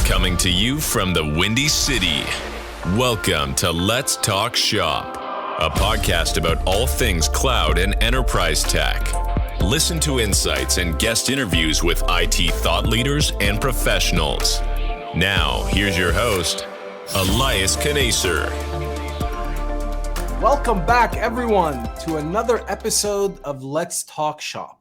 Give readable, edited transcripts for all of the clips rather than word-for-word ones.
Coming to you from the Windy City. Welcome to Let's Talk Shop, a podcast about all things cloud and enterprise tech. Listen to insights and guest interviews with IT thought leaders and professionals. Now, here's your host, Elias Kanaser. Welcome back, everyone, to another episode of Let's Talk Shop.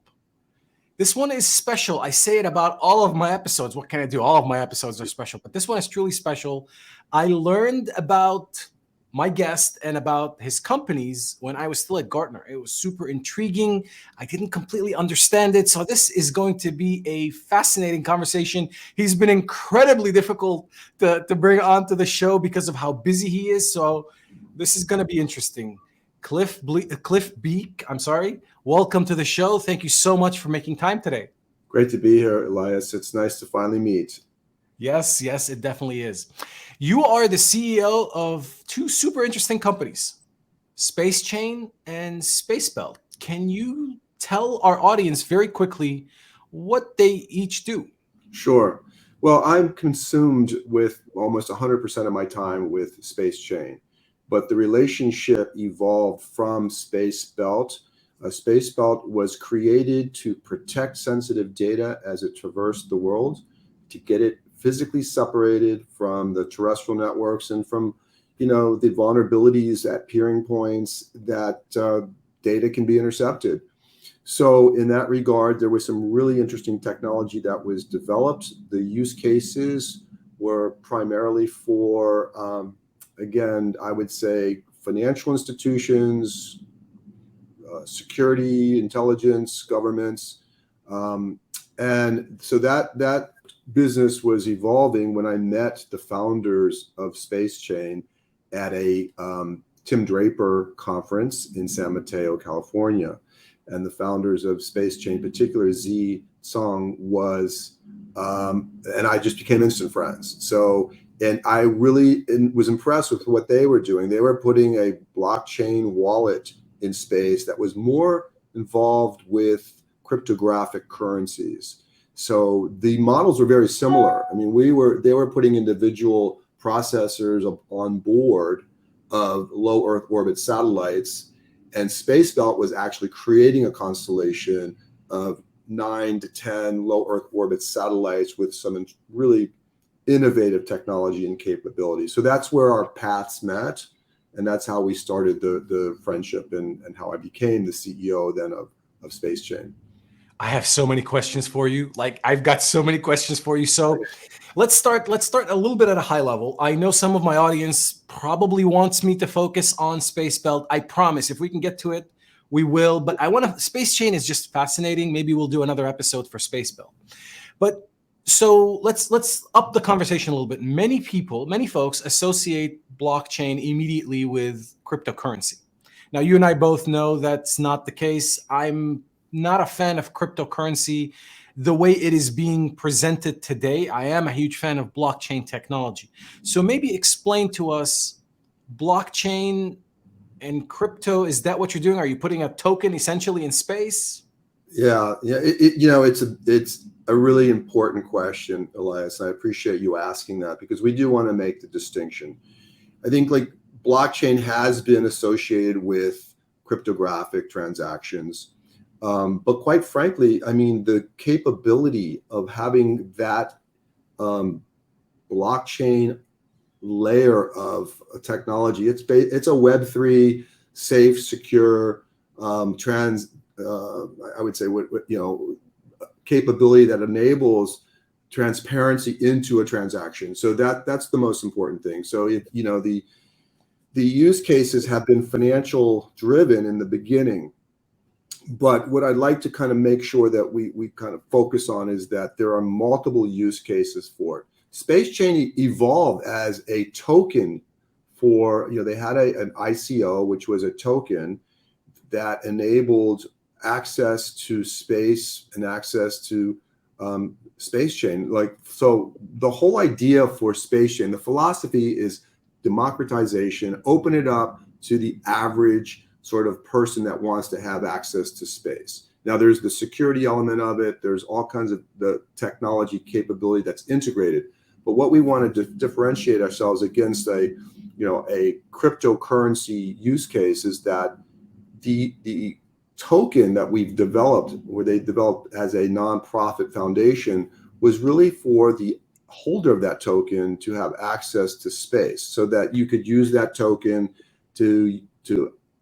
This one is special. I say it about all of my episodes. What can I do? All of my episodes are special, but this one is truly special. I learned about my guest and about his companies when I was still at Gartner. It was super intriguing. I didn't completely understand it. So this is going to be a fascinating conversation. He's been incredibly difficult to bring onto the show because of how busy he is. So this is going to be interesting. Cliff Beek, welcome to the show. Thank you so much for making time today. Great to be here, Elias. It's nice to finally meet. Yes, it definitely is. You are the CEO of two super interesting companies, SpaceChain and SpaceBelt. Can you tell our audience very quickly what they each do? Sure. Well, I'm consumed with almost 100% of my time with SpaceChain, but the relationship evolved from SpaceBelt. SpaceBelt was created to protect sensitive data as it traversed the world, to get it physically separated from the terrestrial networks and from, the vulnerabilities at peering points that data can be intercepted. So in that regard, there was some really interesting technology that was developed. The use cases were primarily for, again, I would say financial institutions, security, intelligence, governments. And so that business was evolving when I met the founders of SpaceChain at a Tim Draper conference in San Mateo, California. And the founders of SpaceChain, particularly Z Song, was, and I just became instant friends. So, and I really was impressed with what they were doing. They were putting a blockchain wallet in space that was more involved with cryptographic currencies. So the models were very similar. I mean, they were putting individual processors on board of low Earth orbit satellites, and SpaceBelt was actually creating a constellation of 9 to 10 low Earth orbit satellites with some really innovative technology and capability. So that's where our paths met, and that's how we started the friendship and how I became the CEO then of SpaceChain. I have so many questions for you. I've got so many questions for you. So let's start a little bit at a high level. I know some of my audience probably wants me to focus on SpaceBelt. I promise if we can get to it, we will. But SpaceChain is just fascinating. Maybe we'll do another episode for SpaceBelt. But so let's up the conversation a little bit. Many folks associate blockchain immediately with cryptocurrency. Now, you and I both know that's not the case. I'm not a fan of cryptocurrency the way it is being presented today. I am a huge fan of blockchain technology. So maybe explain to us blockchain and crypto. Is that what you're doing? Are you putting a token essentially in space? Yeah. It's a really important question, Elias. I appreciate you asking that because we do want to make the distinction. I think blockchain has been associated with cryptographic transactions. But quite frankly, I mean, the capability of having that blockchain layer of technology, it's a Web3 safe, secure, I would say, capability that enables transparency into a transaction. So that's the most important thing. So the use cases have been financial driven in the beginning. But what I'd like to kind of make sure that we kind of focus on is that there are multiple use cases for it. SpaceChain evolved as a token for, they had an ICO, which was a token that enabled access to space and access to SpaceChain. So the whole idea for SpaceChain, the philosophy is democratization, open it up to the average sort of person that wants to have access to space. Now, there's the security element of it. There's all kinds of the technology capability that's integrated. But what we want to differentiate ourselves against a cryptocurrency use case is that the token that we've developed, where they developed as a nonprofit foundation, was really for the holder of that token to have access to space, so that you could use that token to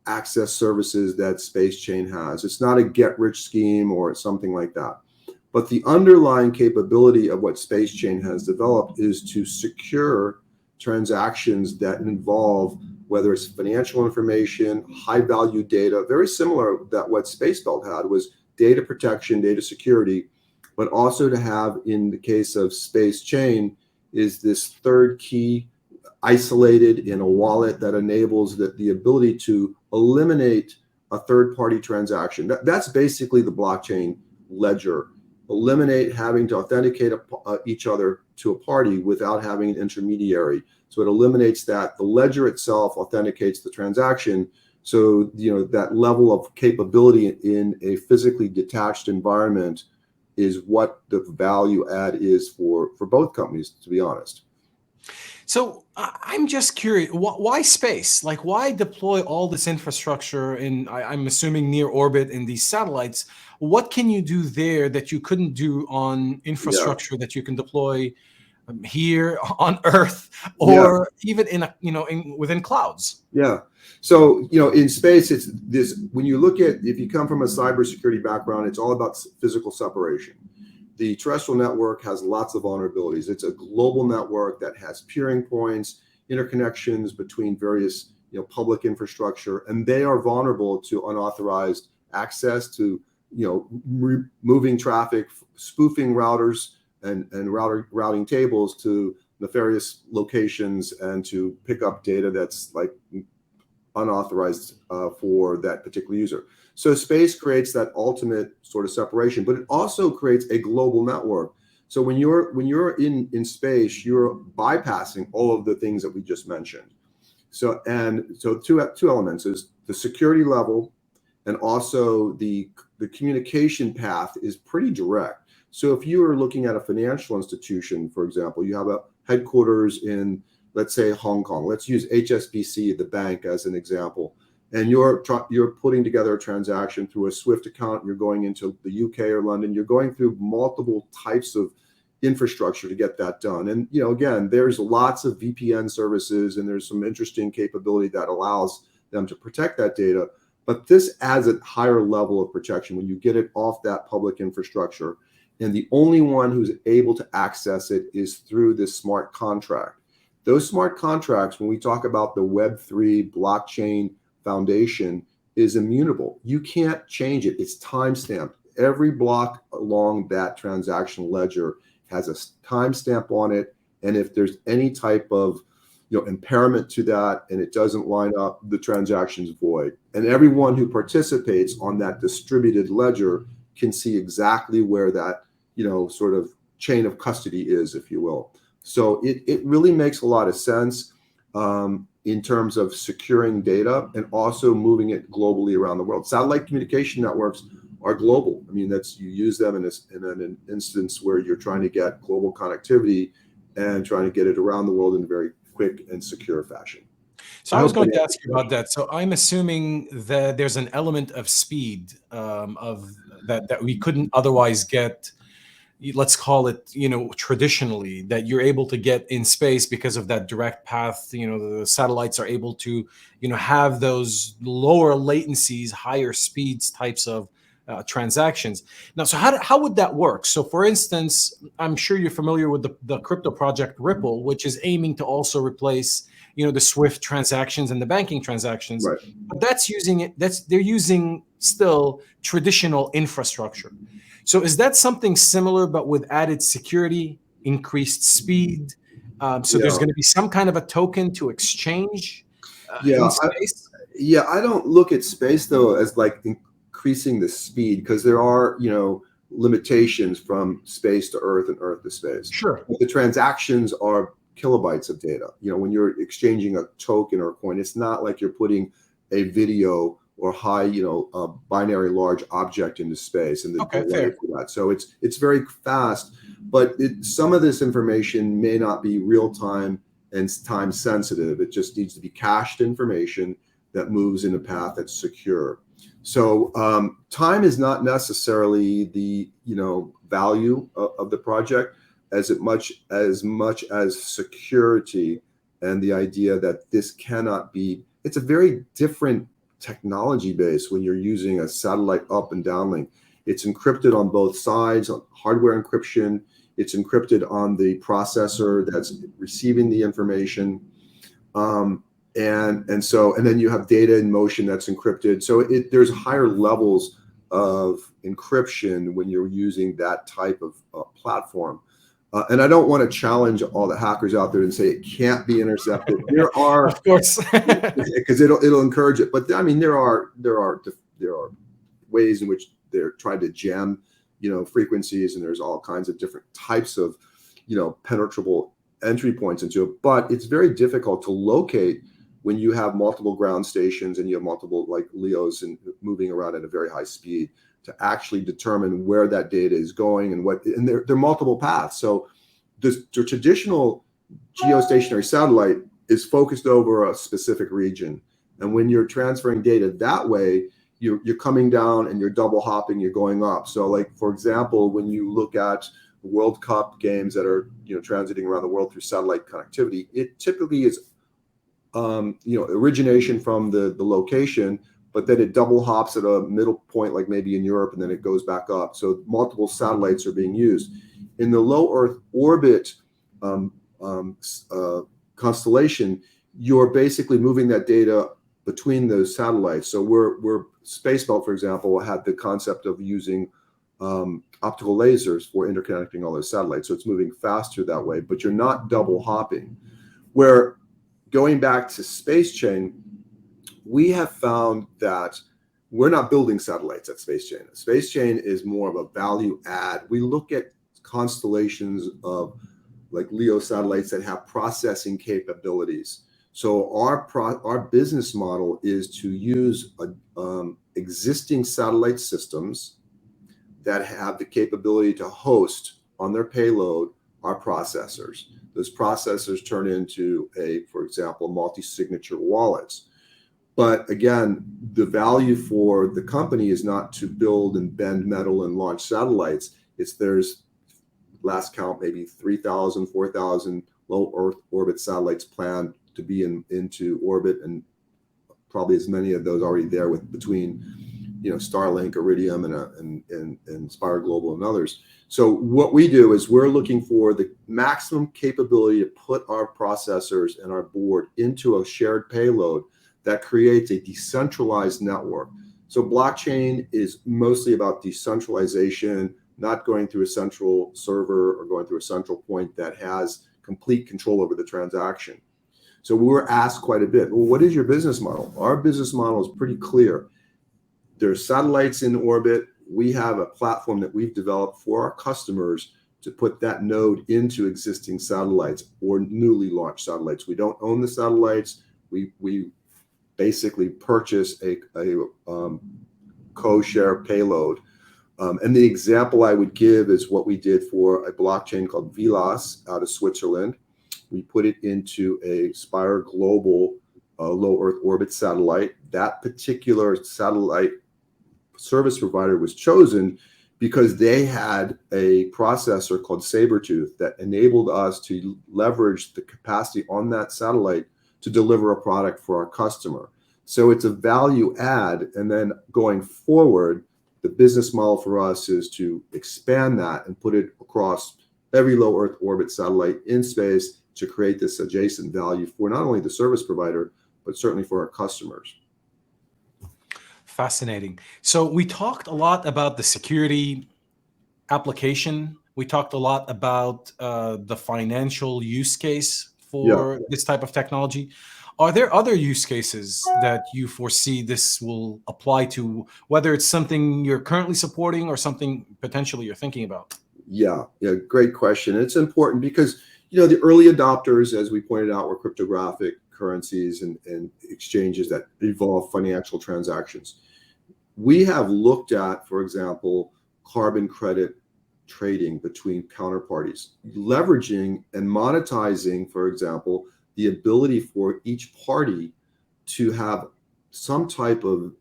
access services that SpaceChain has. It's not a get-rich scheme or something like that. But the underlying capability of what SpaceChain has developed is to secure transactions that involve, whether it's financial information, high-value data, very similar that what SpaceBelt had was data protection, data security, but also to have, in the case of SpaceChain, is this third key isolated in a wallet that enables the ability to eliminate a third-party transaction. That's basically the blockchain ledger. Eliminate having to authenticate each other to a party without having an intermediary. So it eliminates that. The ledger itself authenticates the transaction. So, that level of capability in a physically detached environment is what the value add is for both companies, to be honest. So I'm just curious, why space? Like, why deploy all this infrastructure in, I'm assuming, near orbit in these satellites? What can you do there that you couldn't do on infrastructure that you can deploy here on Earth, or even within clouds? Yeah. So, in space, it's this, when you look at, if you come from a cybersecurity background, it's all about physical separation. The terrestrial network has lots of vulnerabilities. It's a global network that has peering points, interconnections between various, public infrastructure, and they are vulnerable to unauthorized access to, moving traffic, spoofing routers and routing tables to nefarious locations, and to pick up data that's like unauthorized for that particular user. So space creates that ultimate sort of separation, but it also creates a global network. So when you're in space, you're bypassing all of the things that we just mentioned. So two elements is the security level, and also the communication path is pretty direct. So if you are looking at a financial institution, for example, you have a headquarters in, let's say, Hong Kong. Let's use HSBC, the bank, as an example. And you're putting together a transaction through a SWIFT account. You're going into the UK or London. You're going through multiple types of infrastructure to get that done. And again, there's lots of VPN services, and there's some interesting capability that allows them to protect that data. But this adds a higher level of protection when you get it off that public infrastructure. And the only one who's able to access it is through this smart contract. Those smart contracts, when we talk about the Web3 blockchain foundation, is immutable. You can't change it. It's timestamped. Every block along that transaction ledger has a timestamp on it. And if there's any type of impairment to that and it doesn't line up, the transaction's void. And everyone who participates on that distributed ledger can see exactly where that sort of chain of custody is, if you will. So it really makes a lot of sense in terms of securing data and also moving it globally around the world. Satellite communication networks are global. I mean, you use them in an instance where you're trying to get global connectivity and trying to get it around the world in a very quick and secure fashion. So I was going to ask you about that. So I'm assuming that there's an element of speed of that we couldn't otherwise get. Let's call it, traditionally, that you're able to get in space because of that direct path. The satellites are able to, have those lower latencies, higher speeds types of transactions. Now, so how would that work? So, for instance, I'm sure you're familiar with the crypto project Ripple, which is aiming to also replace, the SWIFT transactions and the banking transactions. Right. But they're using still traditional infrastructure. So is that something similar, but with added security, increased speed? So there's going to be some kind of a token to exchange in space? I don't look at space, though, as like increasing the speed, because there are, limitations from space to Earth and Earth to space. Sure. But the transactions are kilobytes of data. When you're exchanging a token or a coin, it's not like you're putting a video or high, binary large object into space, and the Okay, delay fair. for that. So it's very fast, but some of this information may not be real time and time sensitive. It just needs to be cached information that moves in a path that's secure. So time is not necessarily the value of the project as much as security, and the idea that this cannot be. It's a very different technology base when you're using a satellite up and downlink. It's encrypted on both sides, on hardware encryption. It's encrypted on the processor that's receiving the information. And then you have data in motion that's encrypted. So there's higher levels of encryption when you're using that type of platform. And I don't want to challenge all the hackers out there and say it can't be intercepted. There are, of course, because it'll encourage it. But I mean, there are ways in which they're trying to jam, frequencies, and there's all kinds of different types of, penetrable entry points into it. But it's very difficult to locate when you have multiple ground stations and you have multiple LEOs and moving around at a very high speed, to actually determine where that data is going and there are multiple paths. So the traditional geostationary satellite is focused over a specific region, and when you're transferring data that way, you're coming down and you're double hopping, you're going up. So for example, when you look at World Cup games that are transiting around the world through satellite connectivity, it typically is origination from the location, but then it double hops at a middle point, like maybe in Europe, and then it goes back up. So multiple satellites are being used. In the low Earth orbit constellation, you're basically moving that data between those satellites. So we're Spacebelt, for example, had the concept of using optical lasers for interconnecting all those satellites. So it's moving faster that way, but you're not double hopping. Where going back to SpaceChain, we have found that we're not building satellites at SpaceChain. SpaceChain is more of a value add. We look at constellations of LEO satellites that have processing capabilities. So our business model is to use existing satellite systems that have the capability to host on their payload our processors. Those processors turn into for example, multi-signature wallets. But again, the value for the company is not to build and bend metal and launch satellites. There's last count, maybe 3,000, 4,000 low Earth orbit satellites planned to be into orbit, and probably as many of those already there between Starlink, Iridium, and Spire Global and others. So what we do is we're looking for the maximum capability to put our processors and our board into a shared payload that creates a decentralized network. So blockchain is mostly about decentralization, not going through a central server or going through a central point that has complete control over the transaction. So we were asked quite a bit, well, what is your business model? Our business model is pretty clear. There's satellites in orbit. We have a platform that we've developed for our customers to put that node into existing satellites or newly launched satellites. We don't own the satellites. We basically purchase a co-share payload. And the example I would give is what we did for a blockchain called Velas out of Switzerland. We put it into a Spire Global low Earth orbit satellite. That particular satellite service provider was chosen because they had a processor called Sabertooth that enabled us to leverage the capacity on that satellite to deliver a product for our customer. So it's a value add. And then going forward, the business model for us is to expand that and put it across every low Earth orbit satellite in space to create this adjacent value for not only the service provider, but certainly for our customers. Fascinating. So we talked a lot about the security application. We talked a lot about the financial use case for this type of technology. Are there other use cases that you foresee this will apply to, whether it's something you're currently supporting or something potentially you're thinking about? Yeah, great question. It's important because the early adopters, as we pointed out, were cryptographic currencies and exchanges that involve financial transactions. We have looked at, for example, carbon credit trading between counterparties, leveraging and monetizing, for example, the ability for each party to have some type of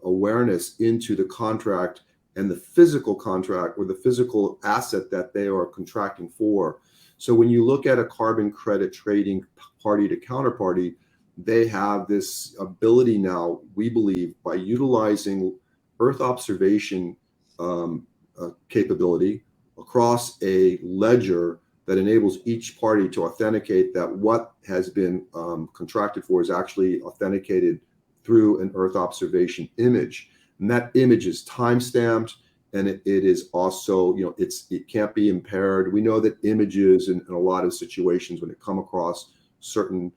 awareness into the contract and the physical contract or the physical asset that they are contracting for. So when you look at a carbon credit trading party to counterparty, they have this ability now, we believe, by utilizing Earth observation capability across a ledger that enables each party to authenticate that what has been contracted for is actually authenticated through an Earth observation image. And that image is time-stamped, and it is also, it can't be impaired. We know that images in a lot of situations, when it come across certain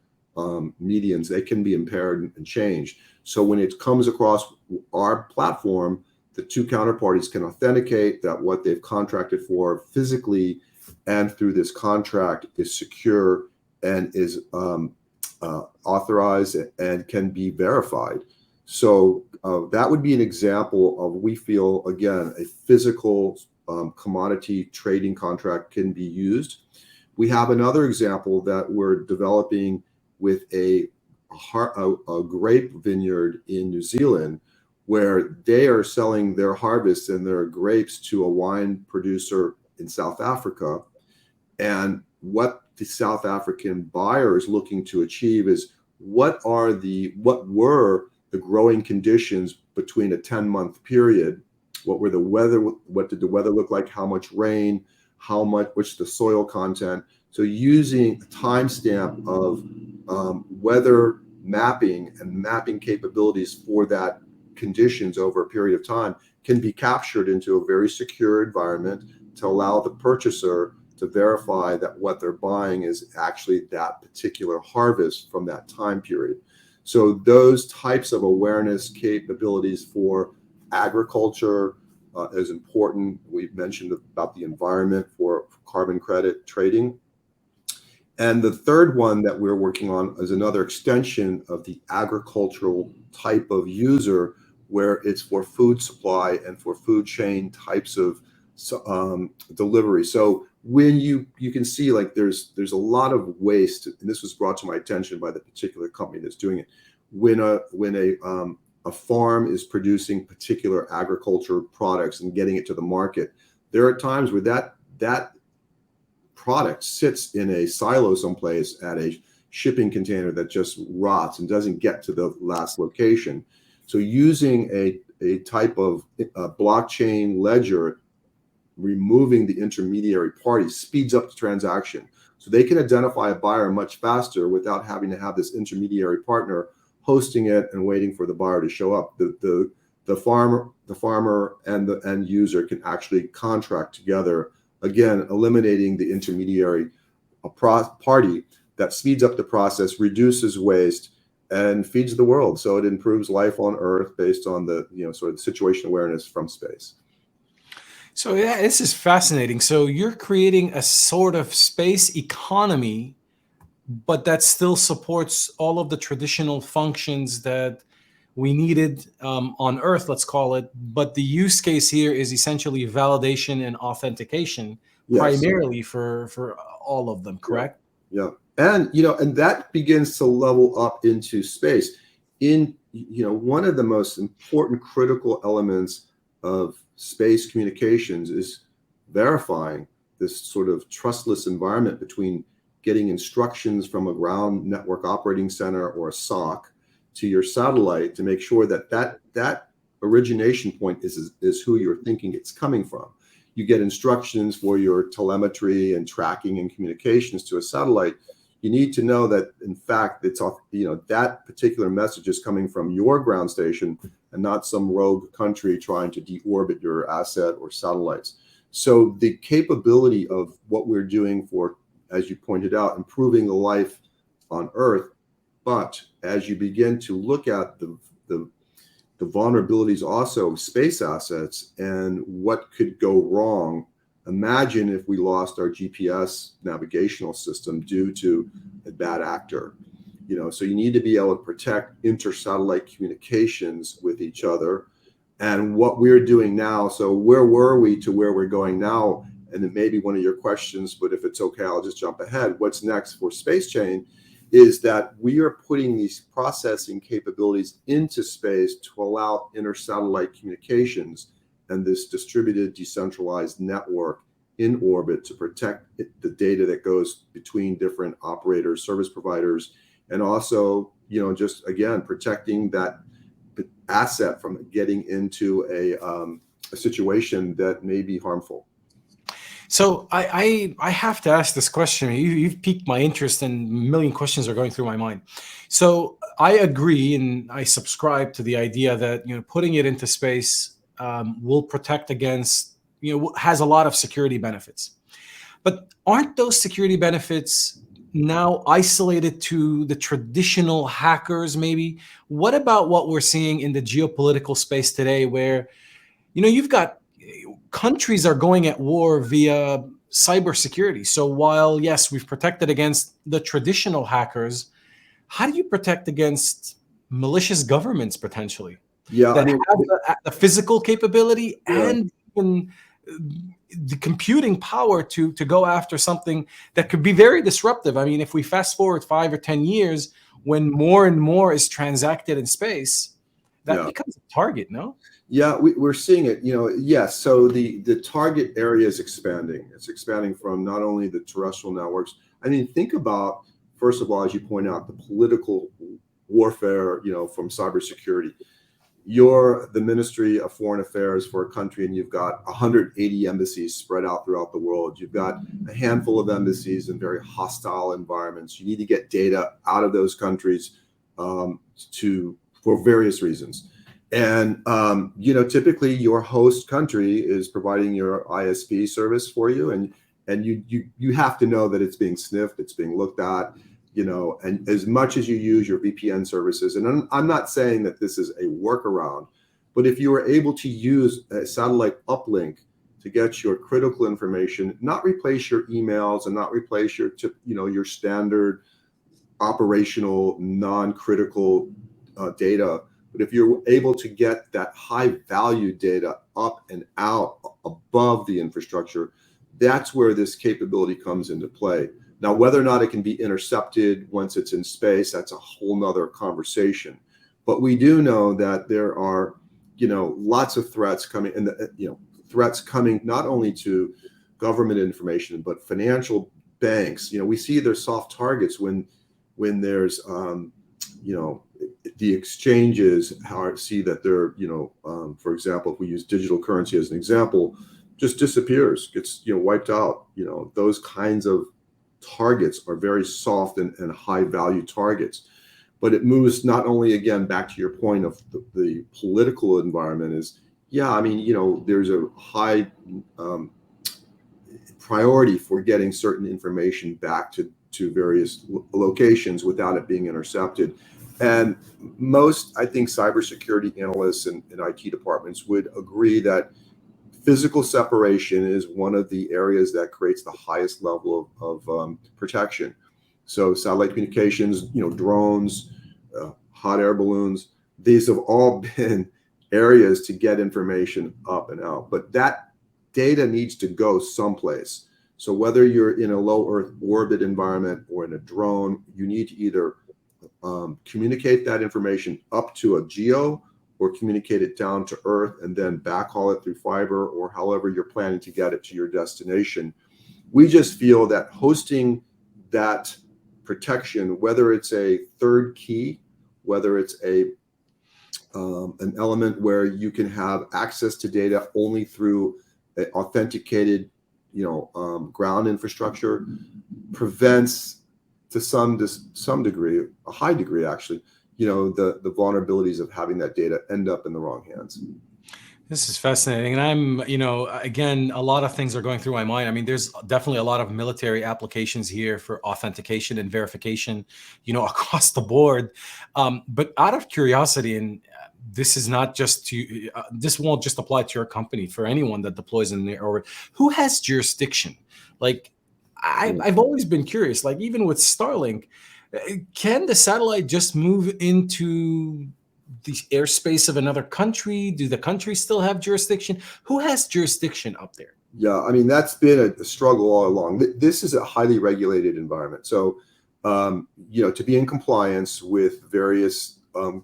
mediums, they can be impaired and changed. So when it comes across our platform, the two counterparties can authenticate that what they've contracted for physically and through this contract is secure and is authorized and can be verified. So that would be an example of, we feel, again, a physical commodity trading contract can be used. We have another example that we're developing with a grape vineyard in New Zealand, where they are selling their harvests and their grapes to a wine producer in South Africa. And what the South African buyer is looking to achieve is what were the growing conditions between a 10-month period? What did the weather look like? How much rain? What's the soil content? So using a timestamp of weather mapping and mapping capabilities for that conditions over a period of time can be captured into a very secure environment to allow the purchaser to verify that what they're buying is actually that particular harvest from that time period. So those types of awareness capabilities for agriculture is important. We've mentioned about the environment for carbon credit trading. And the third one that we're working on is another extension of the agricultural type of user, where it's for food supply and for food chain types of delivery. So when you can see, like, there's a lot of waste, and this was brought to my attention by the particular company that's doing it. When a farm is producing particular agriculture products and getting it to the market, there are times where that product sits in a silo someplace at a shipping container that just rots and doesn't get to the last location. So using a type of blockchain ledger, removing the intermediary party, speeds up the transaction. So they can identify a buyer much faster without having to have this intermediary partner hosting it and waiting for the buyer to show up. The farmer and the end user can actually contract together, again, eliminating the intermediary party. That speeds up the process, reduces waste, and feeds the world. So it improves life on Earth based on the sort of situation awareness from space. So yeah, this is fascinating. So you're creating a sort of space economy, but that still supports all of the traditional functions that we needed on Earth, let's call it. But the use case here is essentially validation and authentication, yes, primarily for all of them, correct? Yeah. And that begins to level up into space. One of the most important critical elements of space communications is verifying this sort of trustless environment between getting instructions from a ground network operating center or a SOC to your satellite to make sure that origination point is who you're thinking it's coming from. You get instructions for your telemetry and tracking and communications to a satellite. You need to know that, in fact, it's that particular message is coming from your ground station and not some rogue country trying to deorbit your asset or satellites. So the capability of what we're doing for, as you pointed out, improving the life on Earth, but as you begin to look at the vulnerabilities also of space assets and what could go wrong. Imagine if we lost our GPS navigational system due to a bad actor. So you need to be able to protect inter-satellite communications with each other. And what we're doing now, so where were we to where we're going now? And it may be one of your questions, but if it's okay, I'll just jump ahead. What's next for SpaceChain is that we are putting these processing capabilities into space to allow inter-satellite communications and this distributed decentralized network in orbit to protect the data that goes between different operators, service providers, and also, just again, protecting that asset from getting into a situation that may be harmful. So I have to ask this question. You've piqued my interest, and a million questions are going through my mind. So I agree, and I subscribe to the idea that putting it into space will protect against has a lot of security benefits. But aren't those security benefits now isolated to the traditional hackers? Maybe. What about what we're seeing in the geopolitical space today, where you've got countries are going at war via cybersecurity? So while, yes, we've protected against the traditional hackers, how do you protect against malicious governments potentially Yeah, that have the physical capability and even the computing power to go after something that could be very disruptive? I mean, if we fast forward 5 or 10 years, when more and more is transacted in space, that becomes a target, no? Yeah, we're seeing it. Yes. So the target area is expanding. It's expanding from not only the terrestrial networks. I mean, think about, first of all, as you point out, the political warfare, from cybersecurity. You're the Ministry of Foreign Affairs for a country, and you've got 180 embassies spread out throughout the world. You've got a handful of embassies in very hostile environments. You need to get data out of those countries for various reasons. And, typically your host country is providing your ISP service for you. And you have to know that it's being sniffed, it's being looked at, and as much as you use your VPN services. And I'm not saying that this is a workaround, but if you are able to use a satellite uplink to get your critical information, not replace your emails and not replace your standard operational, non-critical data, but if you're able to get that high value data up and out above the infrastructure, that's where this capability comes into play. Now, whether or not it can be intercepted once it's in space, that's a whole nother conversation. But we do know that there are, lots of threats coming, and threats coming not only to government information, but financial banks. We see there's soft targets when there's, the exchanges see that they're, for example, if we use digital currency as an example, just disappears, gets, wiped out. Those kinds of targets are very soft and high value targets. But it moves not only, again, back to your point of the political environment is, there's a high priority for getting certain information back to various locations without it being intercepted. And most, I think, cybersecurity analysts and IT departments would agree that physical separation is one of the areas that creates the highest level of protection. So satellite communications, drones, hot air balloons, these have all been areas to get information up and out. But that data needs to go someplace. So whether you're in a low Earth orbit environment or in a drone, you need to either communicate that information up to a geo or communicate it down to Earth and then backhaul it through fiber or however you're planning to get it to your destination. We just feel that hosting that protection, whether it's a third key, whether it's an element where you can have access to data only through authenticated, ground infrastructure, prevents to some degree, a high degree actually, the vulnerabilities of having that data end up in the wrong hands. This is fascinating. And I'm, again, a lot of things are going through my mind. I mean, there's definitely a lot of military applications here for authentication and verification, across the board. But out of curiosity, and this is not just to, this won't just apply to your company, for anyone that deploys in the orbit, who has jurisdiction? Like, I've always been curious, like even with Starlink, Can the satellite just move into the airspace of another country? Do the countries still have jurisdiction? Who has jurisdiction up there? Yeah, I mean, that's been a struggle all along. This is a highly regulated environment. So, to be in compliance with various, and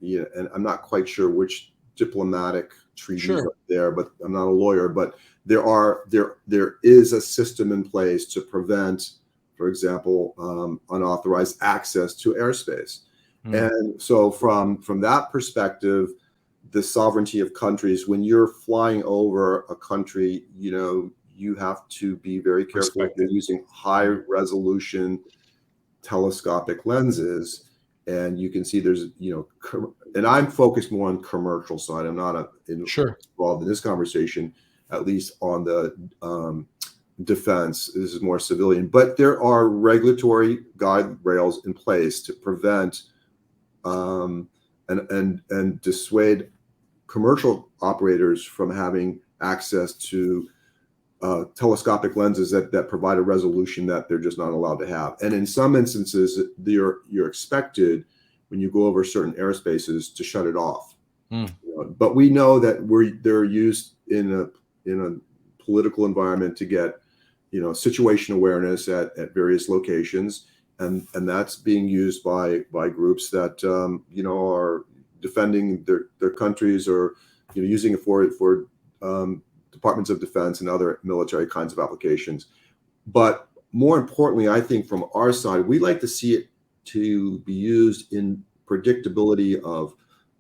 I'm not quite sure which diplomatic treaties Sure. are there, but I'm not a lawyer, but there is a system in place to prevent, for example, unauthorized access to airspace. And so from that perspective, the sovereignty of countries, when you're flying over a country, you have to be very careful if Respect you're it. using high resolution telescopic lenses. And you can see there's, and I'm focused more on commercial side. I'm not Sure. involved in this conversation, at least on the defense. This is more civilian, but there are regulatory guide rails in place to prevent and dissuade commercial operators from having access to telescopic lenses that provide a resolution that they're just not allowed to have. And in some instances, you're expected, when you go over certain airspaces, to shut it off. But we know that they're used in a political environment to get situation awareness at various locations, and that's being used by groups that are defending their countries, or using it for departments of defense and other military kinds of applications. But more importantly, I think from our side, we like to see it to be used in predictability of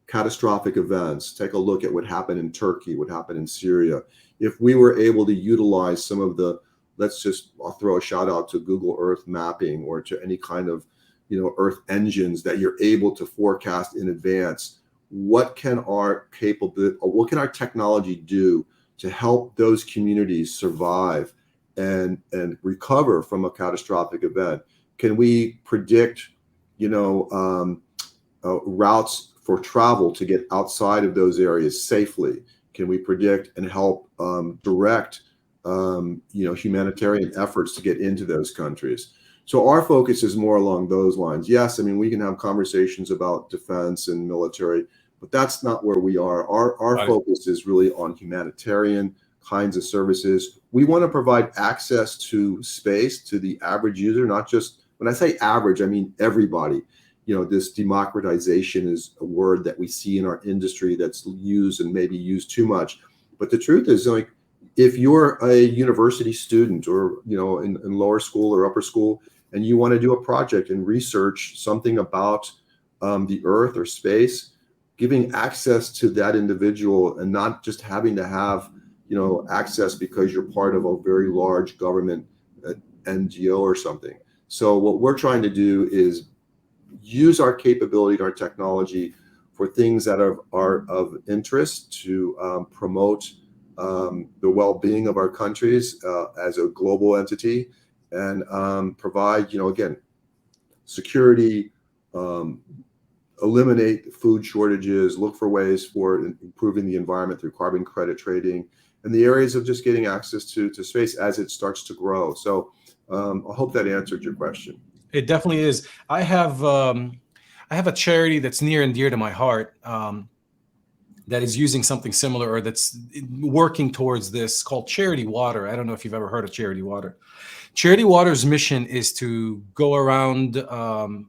catastrophic events. Take a look at what happened in Turkey, what happened in Syria. If we were able to utilize some of the, I'll throw a shout out to Google Earth mapping, or to any kind of Earth engines that you're able to forecast in advance. What can our technology do to help those communities survive and recover from a catastrophic event? Can we predict, routes for travel to get outside of those areas safely? Can we predict and help direct, humanitarian efforts to get into those countries? So our focus is more along those lines. Yes, I mean, we can have conversations about defense and military, but that's not where we are. Our focus is really on humanitarian kinds of services. We want to provide access to space to the average user, not just, when I say average, I mean everybody. This democratization is a word that we see in our industry that's used, and maybe used too much. But the truth is, like, if you're a university student, or in lower school or upper school, and you want to do a project and research something about the Earth or space, giving access to that individual, and not just having to have access because you're part of a very large government NGO or something. So what we're trying to do is use our capability and our technology for things that are of interest to promote the well-being of our countries as a global entity, and provide, again, security, eliminate food shortages, look for ways for improving the environment through carbon credit trading, and the areas of just getting access to space as it starts to grow. So I hope that answered your question. It definitely is. I have a charity that's near and dear to my heart, that is using something similar, or that's working towards this, called Charity Water. I don't know if you've ever heard of Charity Water. Charity Water's mission is to go around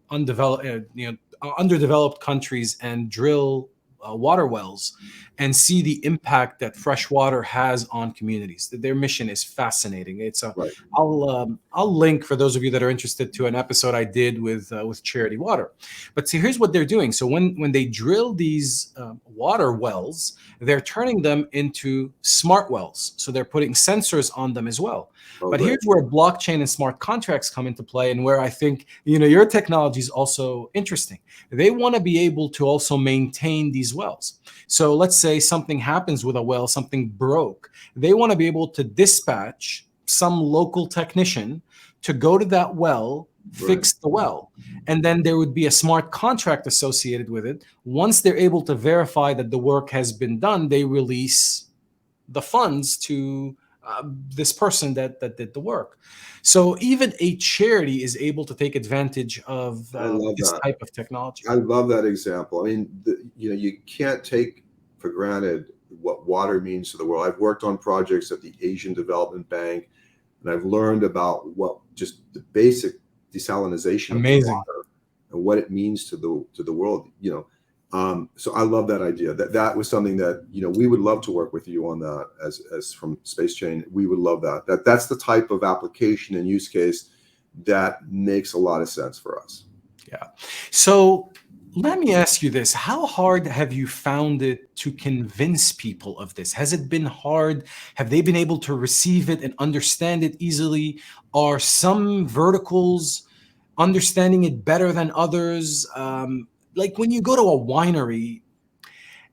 underdeveloped countries and drill water wells and see the impact that fresh water has on communities. Their mission is fascinating. Right. I'll link, for those of you that are interested, to an episode I did with Charity Water. But see, here's what they're doing. So when they drill these water wells, they're turning them into smart wells. So they're putting sensors on them as well. But here's where blockchain and smart contracts come into play, and where I think your technology is also interesting. They want to be able to also maintain these wells. So let's say something happens with a well, something broke. They want to be able to dispatch some local technician to go to that well, fix the well. And then there would be a smart contract associated with it. Once they're able to verify that the work has been done, they release the funds to this person that did the work. So even a charity is able to take advantage of I love this that. type of technology. I love that example. I mean, you can't take for granted what water means to the world. I've worked on projects at the Asian Development Bank, and I've learned about what just the basic desalination of Amazing. water and what it means to the world. So I love that idea. That was something that we would love to work with you on that as from SpaceChain. We would love that. That's the type of application and use case that makes a lot of sense for us. Yeah. So let me ask you this. How hard have you found it to convince people of this? Has it been hard? Have they been able to receive it and understand it easily? Are some verticals understanding it better than others? Like when you go to a winery,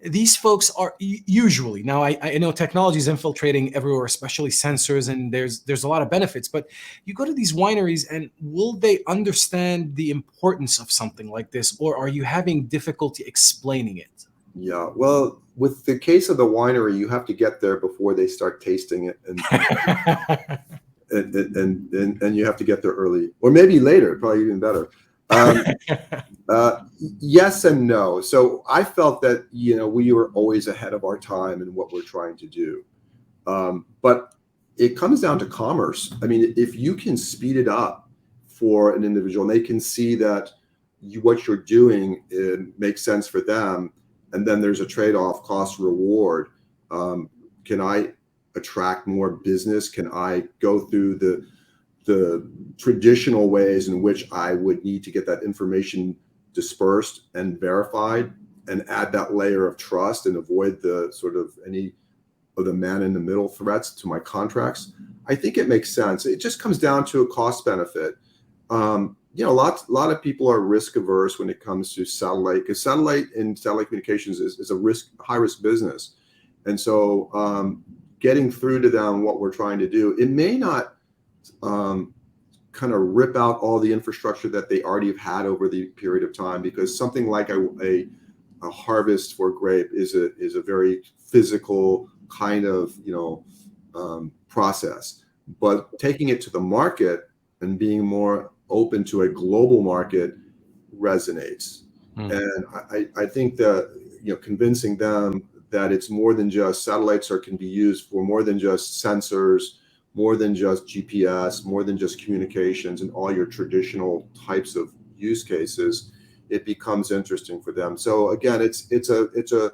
these folks are usually, now I know technology is infiltrating everywhere, especially sensors, and there's a lot of benefits, but you go to these wineries and will they understand the importance of something like this, or are you having difficulty explaining it? Yeah, well, with the case of the winery, you have to get there before they start tasting it, and you have to get there early, or maybe later, probably even better. Yes and no. So I felt that we were always ahead of our time in what we're trying to do, but it comes down to commerce. I mean, if you can speed it up for an individual, and they can see that what you're doing makes sense for them, and then there's a trade-off, cost reward. Can I attract more business? Can I go through the traditional ways in which I would need to get that information dispersed and verified, and add that layer of trust and avoid the sort of any of the man in the middle threats to my contracts? I think it makes sense. It just comes down to a cost benefit. A lot of people are risk averse when it comes to satellite, because satellite communications is a high risk business. And so getting through to them what we're trying to do, it may not kind of rip out all the infrastructure that they already have had over the period of time, because something like a harvest for grape is a very physical kind of process. But taking it to the market and being more open to a global market resonates. And I think that convincing them that it's more than just satellites, or can be used for more than just sensors, more than just GPS, more than just communications and all your traditional types of use cases, it becomes interesting for them. So again, it's a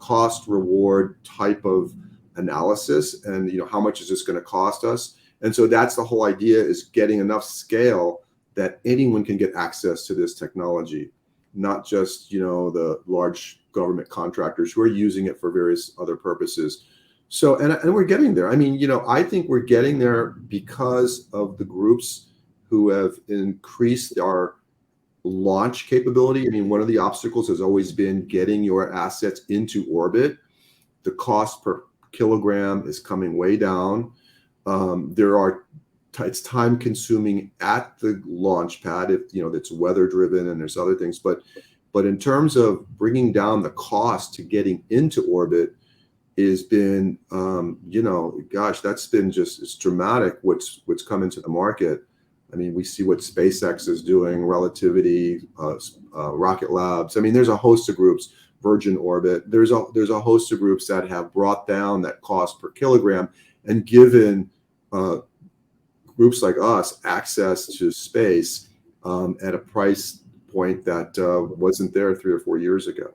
cost reward type of analysis, and how much is this going to cost us? And so that's the whole idea, is getting enough scale that anyone can get access to this technology, not just the large government contractors who are using it for various other purposes. So, and we're getting there. I mean, I think we're getting there because of the groups who have increased our launch capability. I mean, one of the obstacles has always been getting your assets into orbit. The cost per kilogram is coming way down. It's time consuming at the launch pad, if it's weather driven, and there's other things. But in terms of bringing down the cost to getting into orbit, has been, that's been it's dramatic what's come into the market. I mean, we see what SpaceX is doing, Relativity, Rocket Labs. I mean, there's a host of groups, Virgin Orbit. There's a host of groups that have brought down that cost per kilogram and given groups like us access to space at a price point that wasn't there 3 or 4 years ago.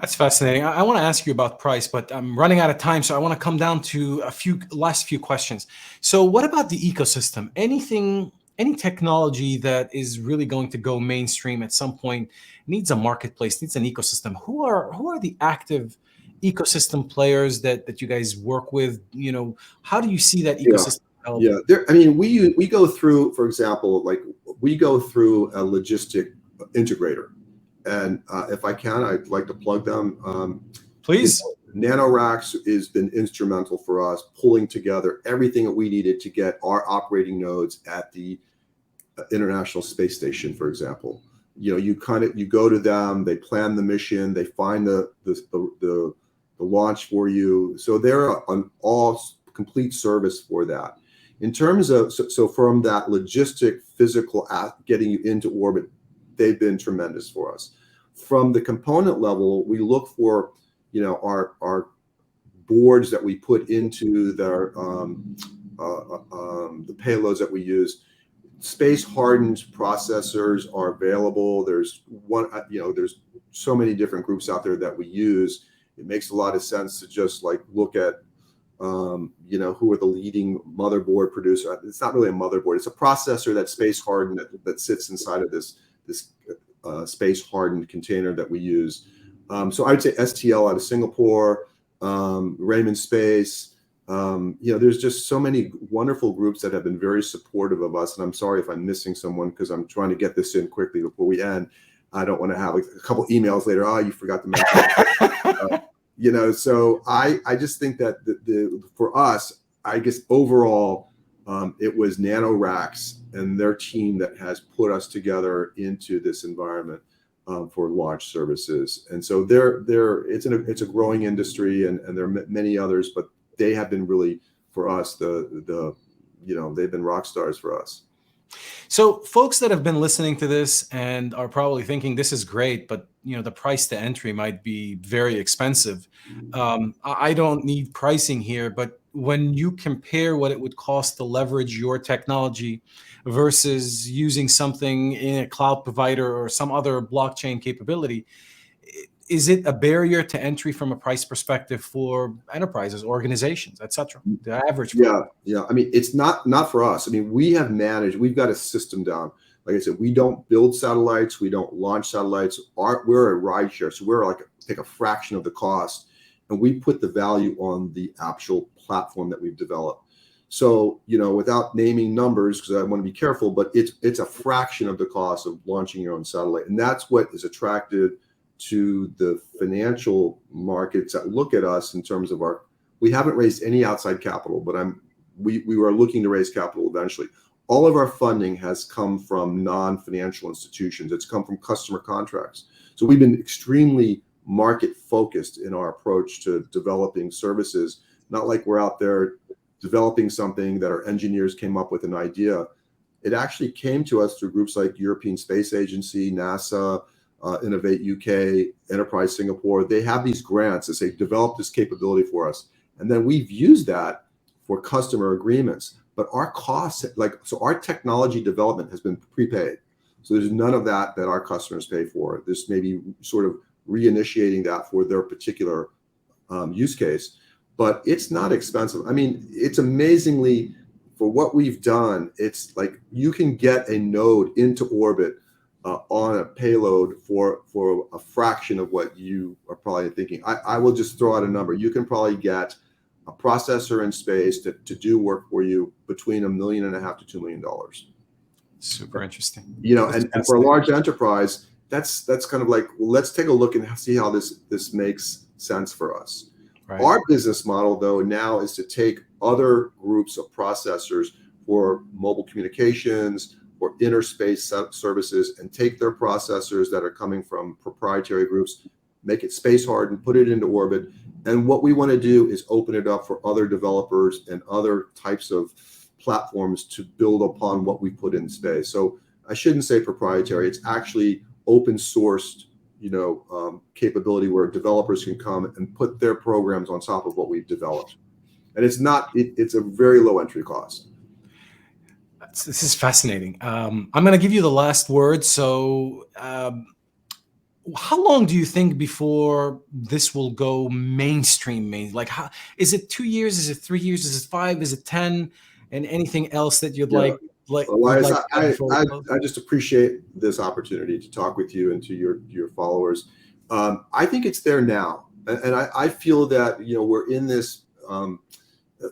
That's fascinating. I want to ask you about price, but I'm running out of time, so I want to come down to last few questions. So what about the ecosystem? Any technology that is really going to go mainstream at some point needs a marketplace, needs an ecosystem. Who are the active ecosystem players that you guys work with? How do you see that ecosystem developing? Yeah. I mean, we go through, for example, we go through a logistic integrator. And if I can, I'd like to plug them. Please. NanoRacks has been instrumental for us pulling together everything that we needed to get our operating nodes at the International Space Station, for example. You go to them, they plan the mission, they find the launch for you. So they're an all complete service for that. In terms of, so from that logistic, physical, getting you into orbit, they've been tremendous for us. From the component level, we look for, our boards that we put into the payloads that we use. Space hardened processors are available. There's there's so many different groups out there that we use. It makes a lot of sense to just like look at, who are the leading motherboard producer. It's not really a motherboard. It's a processor that's space hardened that sits inside of this space hardened container that we use. So I would say STL out of Singapore, Raymond Space. There's just so many wonderful groups that have been very supportive of us. And I'm sorry if I'm missing someone because I'm trying to get this in quickly before we end. I don't want to have a couple emails later. Oh, you forgot to mention. So I just think that for us, I guess overall, it was NanoRacks and their team that has put us together into this environment for launch services. And so it's a growing industry, and there are many others, but they have been really for us they've been rock stars for us. So folks that have been listening to this and are probably thinking this is great, but the price to entry might be very expensive. I don't need pricing here, but when you compare what it would cost to leverage your technology versus using something in a cloud provider or some other blockchain capability, is it a barrier to entry from a price perspective for enterprises, organizations, et cetera? The average. Yeah. I mean, it's not for us. I mean, we've got a system down. Like I said, we don't build satellites. We don't launch satellites. We're a rideshare. So we're take a fraction of the cost, and we put the value on the actual platform that we've developed. So, without naming numbers, because I want to be careful, but it's a fraction of the cost of launching your own satellite. And that's what is attractive to the financial markets that look at us in terms of we haven't raised any outside capital, but we were looking to raise capital eventually. All of our funding has come from non-financial institutions. It's come from customer contracts. So we've been extremely market focused in our approach to developing services, not like we're out there developing something that our engineers came up with an idea. It actually came to us through groups like European Space Agency, NASA, Innovate UK, Enterprise Singapore. They have these grants that say, develop this capability for us. And then we've used that for customer agreements. But our costs, our technology development has been prepaid. So there's none of that our customers pay for. This may be sort of reinitiating that for their particular use case. But it's not expensive. I mean, it's amazingly, for what we've done, it's like you can get a node into orbit on a payload for a fraction of what you are probably thinking. I will just throw out a number. You can probably get a processor in space to do work for you between $1.5 million to $2 million. Super interesting. And for a large enterprise, that's kind of like, well, let's take a look and see how this makes sense for us. Right. Our business model, though, now is to take other groups of processors for mobile communications or interspace services and take their processors that are coming from proprietary groups, make it space hardened, put it into orbit. And what we want to do is open it up for other developers and other types of platforms to build upon what we put in space. So I shouldn't say proprietary. It's actually open sourced, capability where developers can come and put their programs on top of what we've developed. And it's a very low entry cost. This is fascinating. I'm going to give you the last word. So how long do you think before this will go mainstream? Like, is it 2 years? Is it 3 years? Is it 5? Is it 10? And anything else that you'd like? I just appreciate this opportunity to talk with you and to your followers. I think it's there now. And I feel that, we're in this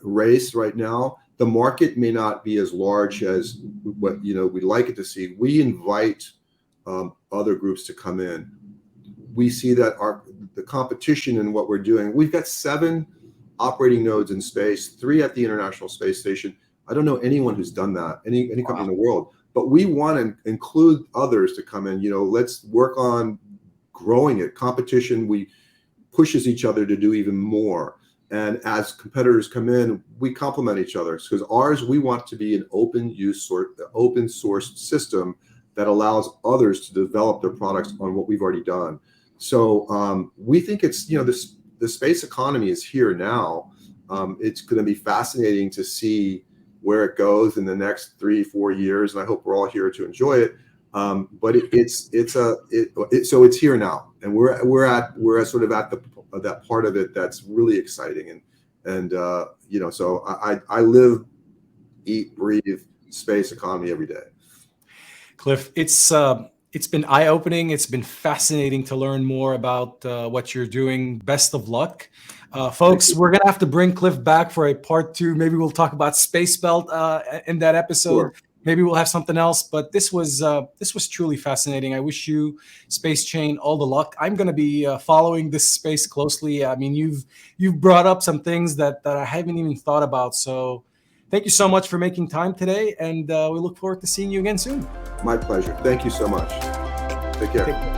race right now. The market may not be as large as what we'd like it to see. We invite other groups to come in. We see that the competition in what we're doing. We've got 7 operating nodes in space, 3 at the International Space Station. I don't know anyone who's done that, any company in the world. But we want to include others to come in. Let's work on growing it. Competition pushes each other to do even more. And as competitors come in, we complement each other, because ours, we want to be an open source system that allows others to develop their products on what we've already done. So we think it's, the space economy is here now. It's going to be fascinating to see where it goes in the next 3-4 years, and I hope we're all here to enjoy it. But so it's here now, and we're sort of at that part of it that's really exciting, and so I live, eat, breathe space economy every day. Cliff, it's been eye-opening. It's been fascinating to learn more about what you're doing. Best of luck. Folks, we're going to have to bring Cliff back for a part 2. Maybe we'll talk about Space Belt in that episode. Sure. Maybe we'll have something else, but this was truly fascinating. I wish you, SpaceChain, all the luck. I'm going to be following this space closely. I mean, you've brought up some things that I haven't even thought about. So thank you so much for making time today, and we look forward to seeing you again soon. My pleasure. Thank you so much. Take care.